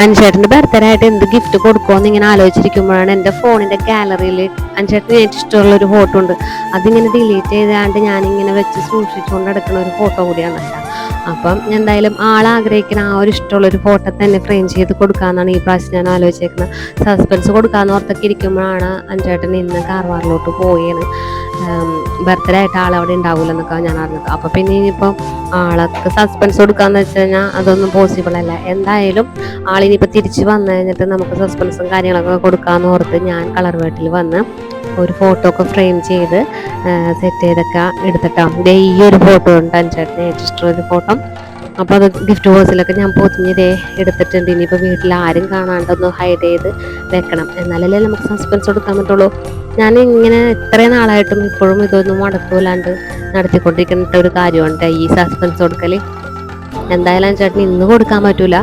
അൻചേട്ടൻ്റെ birthday ആയിട്ട് എന്ത് gift കൊടുക്കുമെന്ന് ഇങ്ങനെ ആലോചിച്ചിരിക്കുമ്പോഴാണ് എൻ്റെ ഫോണിൻ്റെ ഗാലറിയിൽ അൻചേട്ടന് ഏറ്റവും ഇഷ്ടമുള്ള ഒരു ഫോട്ടോ ഉണ്ട്. അതിങ്ങനെ ഡിലീറ്റ് ചെയ്താണ്ട് ഞാനിങ്ങനെ വെച്ച് സൂക്ഷിച്ചുകൊണ്ട് എടുക്കുന്ന ഒരു ഫോട്ടോ കൂടിയാണ് കേട്ടോ. അപ്പം എന്തായാലും ആളാഗ്രഹിക്കുന്ന ആ ഒരു ഇഷ്ടമുള്ളൊരു ഫോട്ടോ തന്നെ ഫ്രെയിം ചെയ്ത് കൊടുക്കാമെന്നാണ് ഈ പ്രാവശ്യം ഞാൻ ആലോചിച്ചേക്കുന്നത്. സസ്പെൻസ് കൊടുക്കാമെന്ന് ഓർത്തൊക്കെ ഇരിക്കുമ്പോഴാണ് അൻചേട്ടൻ ഇന്ന് കാർവാറിലോട്ട് പോയാണ്. ബർത്ത്ഡേ ആയിട്ട് ആളവിടെ ഉണ്ടാവില്ലെന്നൊക്കെ ഞാൻ അറിഞ്ഞത്. അപ്പോൾ പിന്നെ ഇനിയിപ്പോൾ ആൾക്ക് സസ്പെൻസ് കൊടുക്കാന്ന് വെച്ച് കഴിഞ്ഞാൽ അതൊന്നും പോസിബിൾ അല്ല. എന്തായാലും ആളിനിപ്പോൾ തിരിച്ച് വന്നു കഴിഞ്ഞിട്ട് നമുക്ക് സസ്പെൻസും കാര്യങ്ങളൊക്കെ കൊടുക്കാമെന്ന് ഓർത്ത് ഞാൻ കളർ വേട്ടിൽ വന്ന് ഒരു ഫോട്ടോ ഒക്കെ ഫ്രെയിം ചെയ്ത് സെറ്റ് ചെയ്തൊക്കെ എടുത്തിട്ടാണ് ഈ ഒരു ഫോട്ടോ ഉണ്ട് അൻചേട്ടന് ഏറ്റവും ഇഷ്ടമുള്ളൊരു ഫോട്ടോ. അപ്പോൾ അത് ഗിഫ്റ്റ് ബോക്സിലൊക്കെ ഞാൻ പൊതിഞ്ഞതേ എടുത്തിട്ടുണ്ട്. ഇനിയിപ്പോൾ വീട്ടിൽ ആരും കാണാണ്ടൊന്ന് ഹൈഡ് ചെയ്ത് വെക്കണം, എന്നാലല്ലേ നമുക്ക് സസ്പെൻസ് കൊടുക്കാൻ പറ്റുള്ളൂ. ഞാൻ ഇങ്ങനെ ഇത്രയും നാളായിട്ടും ഇപ്പോഴും ഇതൊന്നും മുടക്കൂലാണ്ട് നടത്തിക്കൊണ്ടിരിക്കുന്ന ഒരു കാര്യമുണ്ട് ഈ സസ്പെൻസ് കൊടുക്കൽ. എന്തായാലും ചേട്ടന് ഇന്ന് കൊടുക്കാൻ പറ്റൂല.